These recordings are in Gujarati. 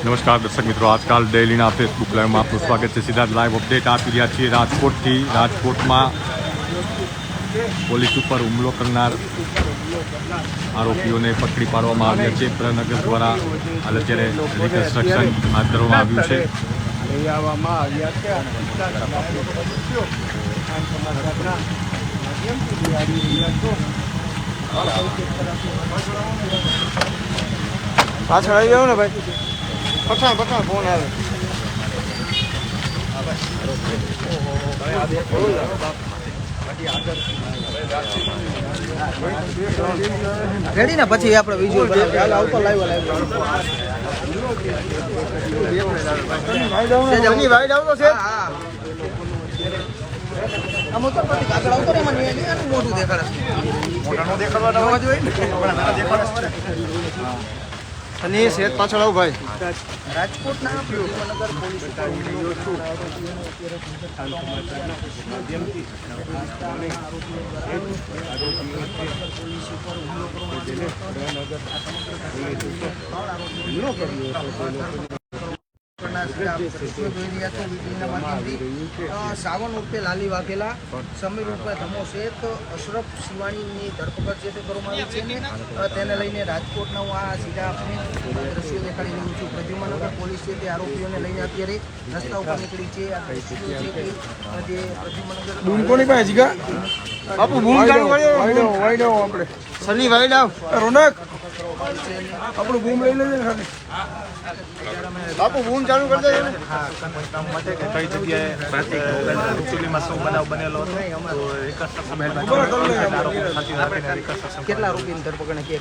નમસ્કાર દર્શક મિત્રો, આજકાલ ડેલીના ફેસબુક લાઈવમાં આપનું સ્વાગત છે। સીધા લાઈવ અપડેટ આપી રહ્યા છીએ રાજકોટથી। રાજકોટમાં પોલીસ ઉપર હુમલો કરનાર આરોપીઓને પકડી પાડવામાં આવ્યા છે। પ્રનગર દ્વારા હાલ અત્યારે રિકન્સ્ટ્રક્શન હાથ ધરવામાં આવ્યું છે। પાછળ આવી જાવ ને ભાઈ, પઠાણ ફોન આવે। રેડી ને પછી આપણે વિઝ્યુઅલ બનાવીએ। હાલ આવતો લાઈવ વાઈડ આવતો છે। હા આમ તો પછી કાગળ આવતો રે મને એનું મોઢું દેખાડે। મોઢા નો દેખાડવા જોઈએ ને, નાના દેખાડે અને એ સેટ પાછળ આવ ભાઈ। રાજકોટના નગર પોલીસ સાવન ઉર્ફે લાલી વાઘેલા, સમીર ઉર્ફે ધમો શેખ, અશરફ શિવાણીની ધરપકડ છે તે કરવામાં આવી છે ને તેને લઈને રાજકોટના હું આ સીધા આપણે દ્રશ્યો દેખાડી રહ્યું છું। પ્રદ્યુમનગર પોલીસ છે તે આરોપીઓને લઈને અત્યારે રસ્તા ઉપર નીકળી છે। આ દ્રશ્યો છે કે જે પ્રદ્યુમનગર બૂમ કોની પાસે જીગા બાપુ બૂમ ચાલુ કર્યો વાઈડ આવ આપણે સની વાઈડ આવ રોનક આપણું બૂમ લઈ લેજે ખાલી બાપુ બૂમ ચાલુ કરી દે। હા માટે કઈ જગ્યાએ એકચ્યુઅલીમાં શું બનાવ બનેલો હતો કેટલા રૂપિયાની ધરપકડ કે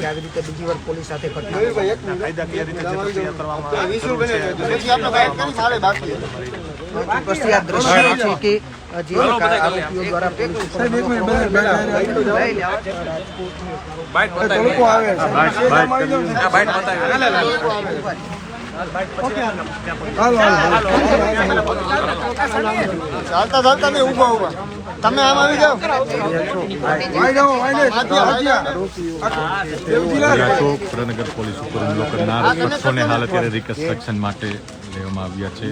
આવી રીતે બીજી વાર પોલીસ સાથે કાયદાકીય રીતે કરવામાં પછી આ દ્રશ્યો છે કે જે આરોપીઓ દ્વારા ચાલતા નહીં ઉભા તમે આમ આવી જાઓ। પ્રનગર પોલીસ ઉપર હુમલો કરનાર શખ્સોને હાલ અત્યારે રિકન્સ્ટ્રક્શન માટે લેવામાં આવ્યા છે।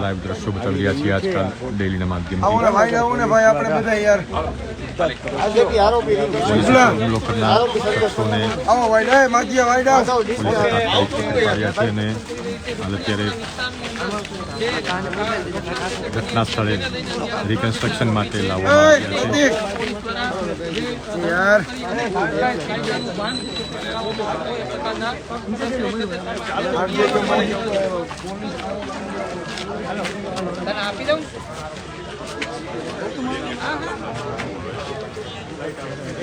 લાઈવ દ્રશ્યો બતાવી રહ્યા છીએ આજકાલ ડેલીના માધ્યમથી। હુમલો કરનાર શખ્સોને અને હાલ અત્યારે ઘટના સ્થળે રિકન્સ્ટ્રક્શન માટે લાવવામાં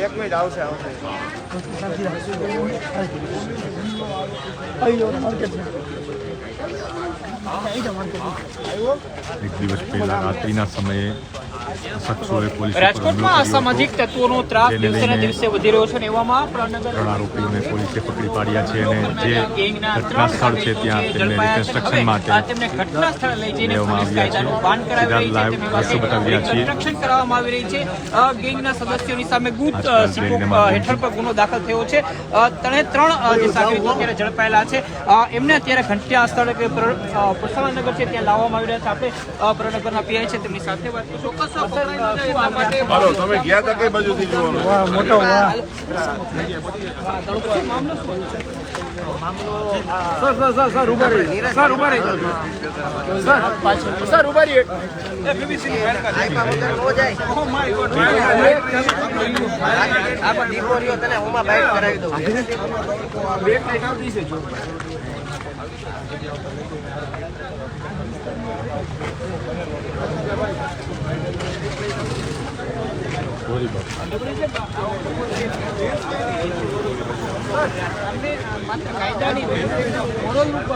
એક મિનિટ આવશે એક દિવસ પહેલા રાત્રિના સમયે શખ્સોએ પોલીસ રાજકોટમાં અસામાજિક તત્વોનો ત્રાસ દિવસેને દિવસે વધી રહ્યો છે। એવામાં ત્રણ આરોપીઓને પોલીસે પકડી પાડ્યા છે અને જે ઘટના સ્થળ છે ત્યાં તેમને રિકન્સ્ટ્રક્શન માટે ઘટના સ્થળે લઈ જઈને લેવામાં આવ્યા છે। સીધા લાઈવ દ્રશ્યો બતાવી રહ્યા છીએ। રક્ષણ કરવામાં આવી રહી છે। ગેંગના સદસ્યોની સામે ગુત હેઠળ પર ગુનો દાખલ થયો છે। ત્રણ જે સાગરીતો અત્યારે ઝડપાયેલા છે એમને અત્યારે ઘટના સ્થળે પ્રસાવનગર છે ત્યાં લાવવામાં આવી રહ્યા છે। આપણે પ્રનગરના પીઆઈ છે તેમની સાથે વાત કરીશું। હાલો તમે ગયા હતા કઈ બાજુથી જોવાનું મોટો સર ઉભા રહી દીકરીઓ તને હું બાઈક કરાવી દઉં। કાયદાની મોરલ રૂપ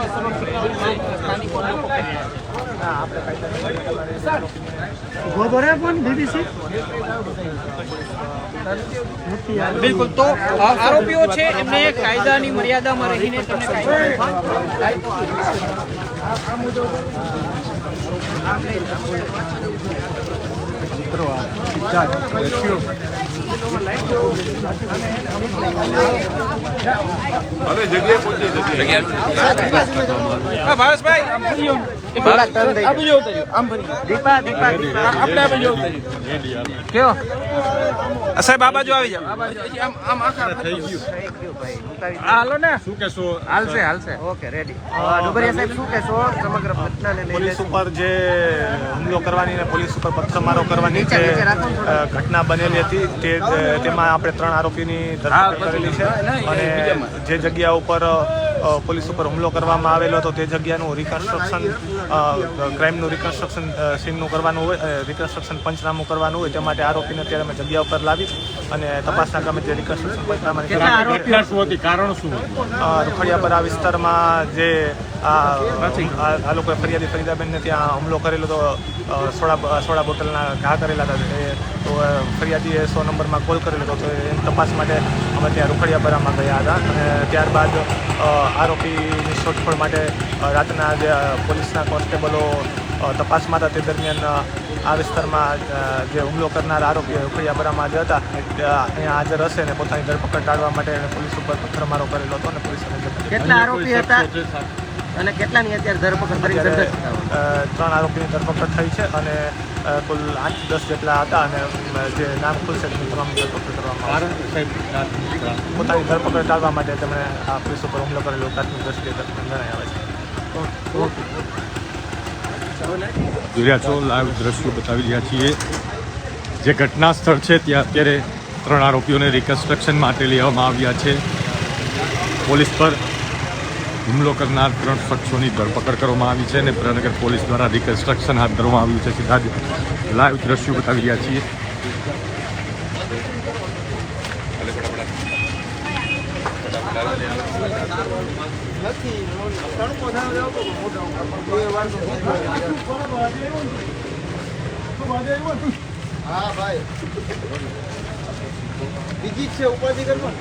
બિલકુલ। તો આરોપીઓ છે એમને કાયદાની મર્યાદામાં રહીને તમને હવે જગ્યાએ પહોંચી જગ્યાએ ભાવેશભાઈ કેવો સાહેબ આ બાજુ આવી જાવ હાલો ને શું કહેશો હાલશે ઓકે રેડી ડુબરિયા સાહેબ શું કહેશો સમગ્ર ઘટનાને લઈને? પોલીસ ઉપર જે હુમલો કરવાની અને પોલીસ ઉપર પથ્થરમારો કરવાની જે ઘટના બનેલી હતી તેમાં આપણે 3 આરોપીની ધરપકડ કરેલી છે અને જે જગ્યા ઉપર પોલીસ ઉપર હુમલો કરવામાં આવેલો હતો તે જગ્યાનું રિકન્સ્ટ્રક્શન ક્રાઇમનું રિકન્સ્ટ્રક્શન સીનનું કરવાનું હોય, રિકન્સ્ટ્રક્શન પંચનામું કરવાનું હોય તે માટે આરોપીને અત્યારે અમે જગ્યા ઉપર લાવી અને તપાસના કામે જે રિકન્સ્ટ્રક્શન પંચનામાની કારણ શું રૂખડિયાપરા વિસ્તારમાં જે આ લોકોએ ફરિયાદીબેનને ત્યાં હુમલો કરેલો તો સોડા બોટલના ઘા કરેલા હતા તો ફરિયાદીએ 100 નંબરમાં કોલ કરેલો હતો તો એની તપાસ માટે અમે ત્યાં રૂખડિયાપરામાં ગયા હતા અને ત્યારબાદ આરોપીની શોધખોળ માટે રાતના જે પોલીસના કોન્સ્ટેબલો તપાસમાં હતા તે દરમિયાન આ વિસ્તારમાં જે હુમલો કરનાર આરોપીઓ રૂખડિયાપરામાં જે હતા અહીંયા હાજર હશે અને પોતાની ધરપકડ ટાળવા માટે પોલીસ ઉપર પથ્થરમારો કરેલો હતો અને પોલીસે કેટલા આરોપી હતા અને કેટલાની અત્યારે ધરપકડ કરી? 3 આરોપીની ધરપકડ થઈ છે અને કુલ 8-10 જેટલા હતા અને જે નામ ખુલશે તેની તમામ ધરપકડ કરવામાં આવે. પોતાની ધરપકડ ટાળવા માટે તેમણે આ પોલીસ ઉપર હુમલો કરેલો પ્રાથમિક દ્રષ્ટિએ જણાઈ આવે છે. જોઈ રહ્યા છો લાઈવ દ્રશ્યો બતાવી રહ્યા છીએ. જે ઘટના સ્થળ છે ત્યાં અત્યારે 3 આરોપીઓને રિકન્સ્ટ્રક્શન માટે લેવામાં આવ્યા છે. પોલીસ પર હુમલો કરનાર 3 શખ્સોની ધરપકડ કરવામાં આવી છે અને પ્રનગર પોલીસ દ્વારા રિકન્સ્ટ્રક્શન હાથ ધરવામાં આવ્યું છે. સીધા જ લાઈવ દ્રશ્યો બતાવી રહ્યા છીએ. હા ભાઈ બીજી જ છે ઉપાધિ કરવા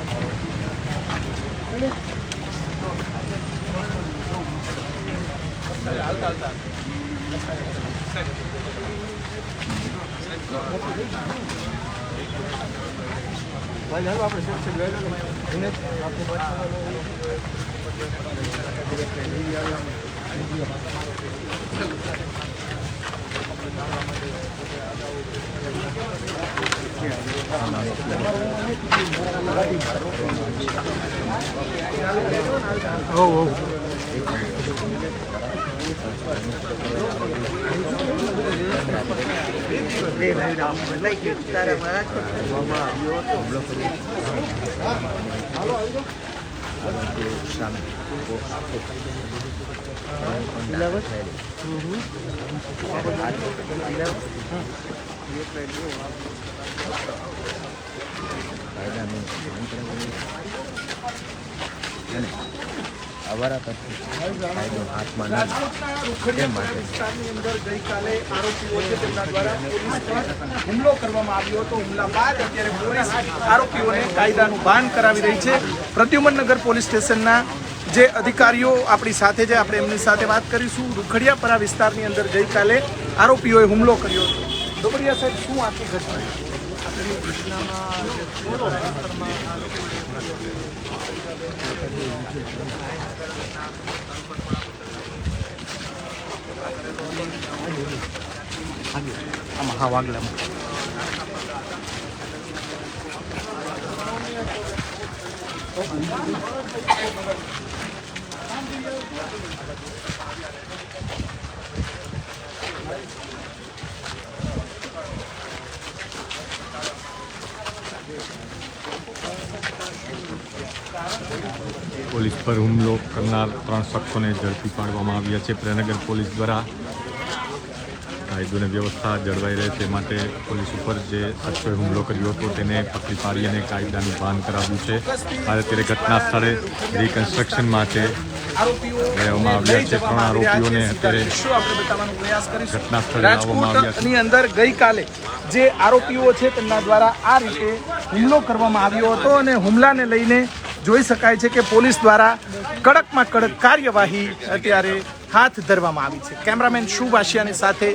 હુમલો કરવામાં આવ્યો હતો. હુમલા બાદ અત્યારે પોલીસ આરોપીઓને કાયદાનું ભાન કરાવી રહી છે. પ્રદ્યુમનનગર પોલીસ સ્ટેશનના જે અધિકારીઓ આપણી સાથે છે, આપણે એમની સાથે વાત કરીશું. રૂખડિયાપરા વિસ્તારની અંદર ગઈકાલે આરોપીઓએ હુમલો કર્યો હતો. ડોબરિયા સાહેબ, શું આખી ઘટના? હા વાગલા પોલીસ પર હુમલો કરનાર 3 શખ્સોને ઝડપી પાડવામાં આવ્યા છે. પ્રેરનગર પોલીસ દ્વારા કાયદો અને વ્યવસ્થા જળવાઈ રહે તે માટે પોલીસ ઉપર જે શખ્સોએ હુમલો કર્યો હતો તેને પકડી પાડી અને કાયદાનું ભાન કરાવ્યું છે. અત્યારે ઘટના સ્થળે રિકન્સ્ટ્રક્શન માટે લેવામાં આવ્યા છે. 3 આરોપીઓને અત્યારે ઘટના સ્થળે લાવવામાં આવ્યા છે. ની અંદર ગઈકાલે જે આરોપીઓ છે તેમના દ્વારા આ રીતે હુમલો કરવામાં આવ્યો હતો અને હુમલાને લઈને જોઈ શકાય છે કે પોલીસ દ્વારા કડકમાં કડક કાર્યવાહી અત્યારે હાથ ધરવામાં આવી છે. કેમેરામેન શુભ આશિયાની સાથે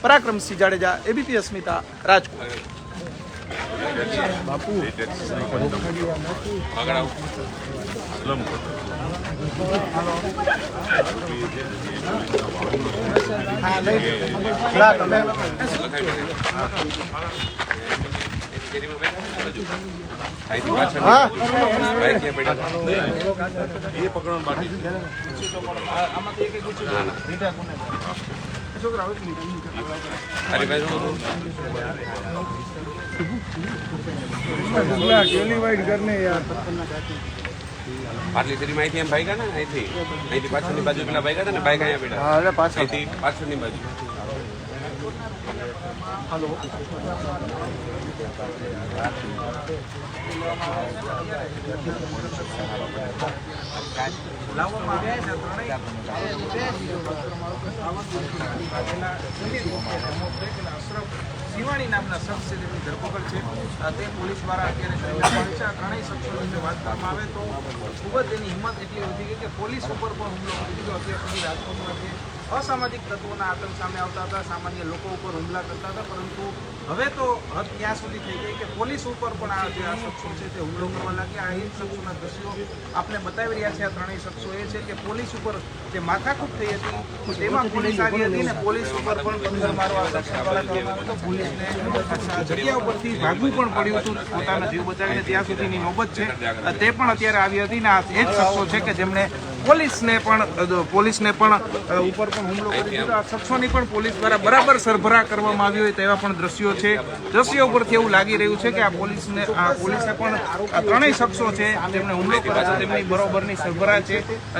પરાક્રમસિંહ જાડેજા, એબીપી અસ્મિતા, રાજકોટ. પાટલી શેરી માં અહીંથી એમ ભાગ્યા ને અહીંથી પાછળની બાજુ પેલા ભાગ્યા હતા ને બાઈક અહીંયા બેઠા અહીંથી પાછળની બાજુ શિવાણી નામના શખ્સ છે તેમની ધરપકડ છે તે પોલીસ દ્વારા અત્યારે કરવામાં આવી છે. આ ત્રણેય શખ્સોની વાત કરવામાં આવે તો ખૂબ જ એની હિંમત એટલી વધી ગઈ કે પોલીસ ઉપર પણ હુમલો કરી દીધો. અત્યાર સુધી રાજકોટમાં જે અસામાજિક તત્વોના આતંક સામે આવતા હતા, સામાન્ય લોકો ઉપર હુમલા કરતા હતા, પરંતુ હવે તો હદ ત્યાં સુધી થઈ ગઈ કે પોલીસ ઉપર પણ આ જે આ શખ્સો છે તે હુમલો કરવા લાગ્યા. આ એ શખ્સોના દ્રશ્યો આપણે બતાવી રહ્યા છે. આ ત્રણેય શખ્સો એ છે કે પોલીસ ઉપર જે માથાકૂટ થઈ હતી તેમાં પોલીસ આવી હતી ને પોલીસ ઉપર પણ પથ્થર મારો આ શખ્સો દ્વારા કરવામાં આવ્યો હતો. પોલીસને જગ્યા ઉપરથી ભાગવું પણ પડ્યું હતું પોતાનો જીવ બચાવીને. ત્યાં સુધીની નોબત છે તે પણ અત્યારે આવી હતી ને આ એ જ શખ્સો છે કે જેમણે પોલીસને પણ ઉપર પણ હુમલો કરી દીધો. આ શખ્સોની પણ પોલીસ દ્વારા બરાબર સરભરા કરવામાં આવી હોય તેવા પણ દ્રશ્યો છે. દ્રશ્યો ઉપરથી એવું લાગી રહ્યું છે કે આ પોલીસે પણ આ ત્રણેય શખ્સો છે જેમને હુમલો કર્યો છે તેમની બરોબરની સરભરા છે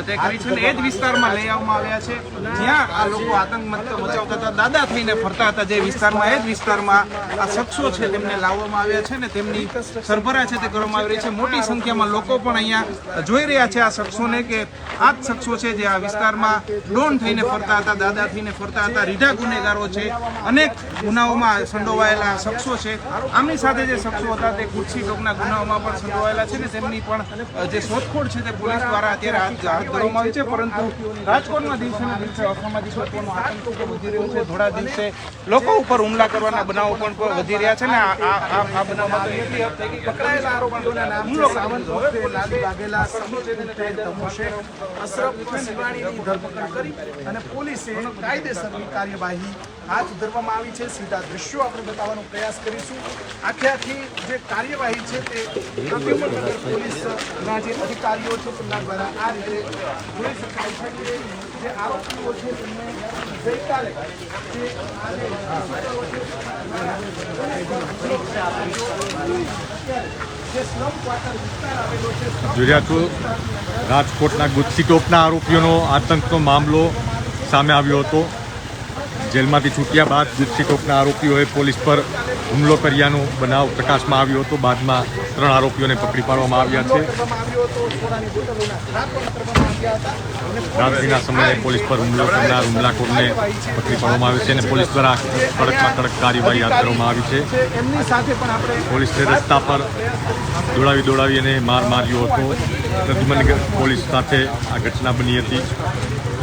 તે કરી છે. એ જ વિસ્તારમાં લઈ આવવામાં આવ્યા છે જ્યાં આ લોકો આતંક મચાવતા હતા, દાદા થઈને ફરતા હતા જે વિસ્તારમાં, એ જ વિસ્તારમાં આ શખ્સો છે તેમને લાવવામાં આવ્યા છે ને તેમની સરભરા છે તે કરવામાં આવી રહી છે. મોટી સંખ્યામાં લોકો પણ અહીંયા જોઈ રહ્યા છે આ શખ્સોને કે આ જ શખ્સો છે જે આ વિસ્તારમાં ડોન થઈને ફરતા હતા, દાદા થઈને ફરતા હતા, રીઢા ગુનેગારો છે, અનેક ગુનાઓમાં સંડોવાયેલા શખ્સો છે. આમની સાથે જે શખ્સો હતા તે કુર્સી ટોકના ગુનાઓમાં પણ સંડોવાયેલા છે ને તેમની પણ જે શોધખોળ છે તે પોલીસ દ્વારા અત્યારે હાથ ધરવામાં આવી છે. પરંતુ રાજકોટમાં દિવસે ને દિવસે અસામાજિક તત્વોનો આતંક વધી રહ્યો છે. થોડા દિવસે લોકો ઉપર હુમલા કરવાના બનાવો પણ વધી રહ્યા છે ને આ બનાવમાં તો એટલી હદ થઈ ગઈ પકડાયેલા આરોપીઓના નામ હુમલો લાગેલા અશરફ શિવાણીની ધરપકડ કરી અને પોલીસે કાયદેસરની કાર્યવાહી હાથ ધરવામાં આવી છે. સીધા દ્રશ્યો આપણે બતાવવાનો પ્રયાસ કરીશું. આખી જે કાર્યવાહી છે તે પ્રદ્યુમનનગર પોલીસના જે અધિકારીઓ છે તેમના દ્વારા આ રીતે જોઈ શકાય છે કે જે આરોપીઓ છે તેમને ગઈકાલે જોઈ રહ્યા છો રાજકોટના ગુજસી ટોપના આરોપીઓનો આતંકનો મામલો સામે આવ્યો હતો. જેલમાંથી છૂટ્યા બાદ ગુજસી ટોપના આરોપીઓએ પોલીસ પર હુમલો કર્યાનો બનાવ પ્રકાશમાં આવ્યો હતો. બાદમાં 3 આરોપીઓને પકડી પાડવામાં આવ્યા છે. રાત્રિના સમયે પોલીસ પર હુમલો કરનાર હુમલાખોરને પકડી પાડવામાં આવ્યો છે અને પોલીસ દ્વારા કડકમાં કડક કાર્યવાહી હાથ ધરવામાં આવી છે. પોલીસે રસ્તા પર દોડાવી અને માર્યો હતો. પ્રદ્યુમનનગર પોલીસ સાથે આ ઘટના બની હતી.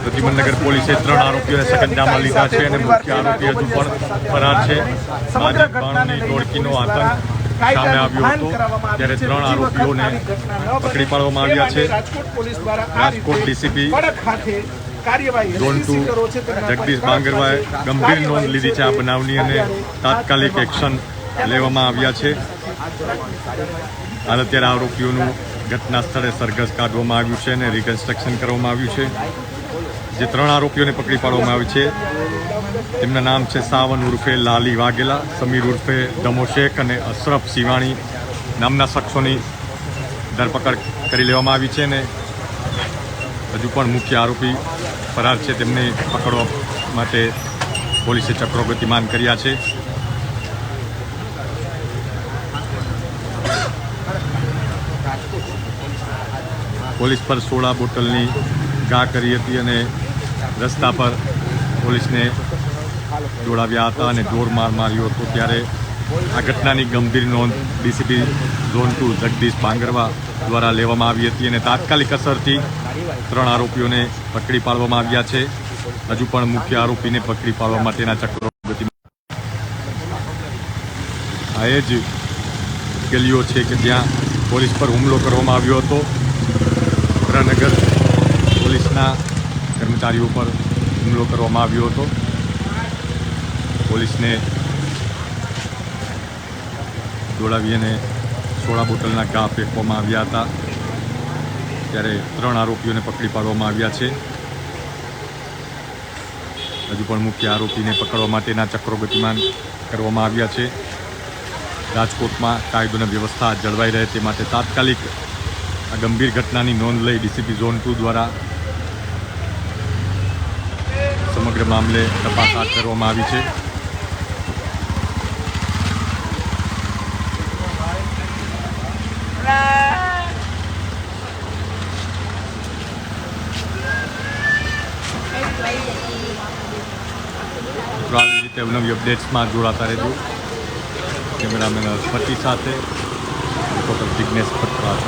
પ્રદ્યુમનનગર પોલીસે 3 આરોપીઓને સકંજામાં લીધા છે અને મુખ્ય આરોપી હજુ પણ ફરાર છે. બાળકની ટોળકીનો આતંક સામે આવ્યો હતો ત્યારે 3 આરોપીઓને પકડી પાડવામાં આવ્યા છે. રાજકોટ ડીસીપી ઝોન 2 જગદીશ બાંગરવાએ ગંભીર નોંધ લીધી છે આ બનાવની અને તાત્કાલિક એક્શન લેવામાં આવ્યા છે. હાલ અત્યારે આરોપીઓનું ઘટના સ્થળે સરઘસ કાઢવામાં આવ્યું છે અને રિકન્સ્ટ્રક્શન કરવામાં આવ્યું છે. જે 3 આરોપીઓને પકડી પાડવામાં આવી છે તેમના નામ છે સાવન ઉર્ફે લાલી વાઘેલા, સમીર ઉર્ફે દમો શેખ અને અશરફ શિવાણી નામના શખ્સોની ધરપકડ કરી લેવામાં આવી છે અને હજુ પણ મુખ્ય આરોપી ફરાર છે તેમને પકડવા માટે પોલીસે ચક્રો ગતિમાન કર્યા છે. પોલીસ પર સોડા બોટલની ઘા કરી હતી અને રસ્તા પર પોલીસને દોડાવ્યા હતા અને ઢોર માર્યો હતો. ત્યારે આ ઘટનાની ગંભીર નોંધ ડીસીપી ઝોન 2 જગદીશ બાંગરવા દ્વારા લેવામાં આવી હતી અને તાત્કાલિક અસરથી 3 આરોપીઓને પકડી પાડવામાં આવ્યા છે. હજુ પણ મુખ્ય આરોપીને પકડી પાડવા માટેના ચક્રો આ એ જ ગલીઓ છે કે જ્યાં પોલીસ પર હુમલો કરવામાં આવ્યો હતો. વિદ્યાનગર પોલીસના કર્મચારીઓ પર હુમલો કરવામાં આવ્યો હતો. પોલીસને દોડાવી અને સોડા બોટલના ઘા ફેંકવામાં આવ્યા હતા. ત્યારે 3 આરોપીઓને પકડી પાડવામાં આવ્યા છે. હજુ પણ મુખ્ય આરોપીને પકડવા માટેના ચક્રો ગતિમાન કરવામાં આવ્યા છે. રાજકોટમાં કાયદો અને વ્યવસ્થા જળવાઈ રહે તે માટે તાત્કાલિક આ ગંભીર ઘટનાની નોંધ લઈ ડીસીપી ઝોન 2 દ્વારા સમગ્ર મામલે તપાસ હાથ ધરવામાં આવી છે. આવી રીતે નવી અપડેટ્સમાં જોડાતા રહેજો. કેમેરામેન પતિ સાથે રિપોર્ટર જિગ્નેશ પટરાજ.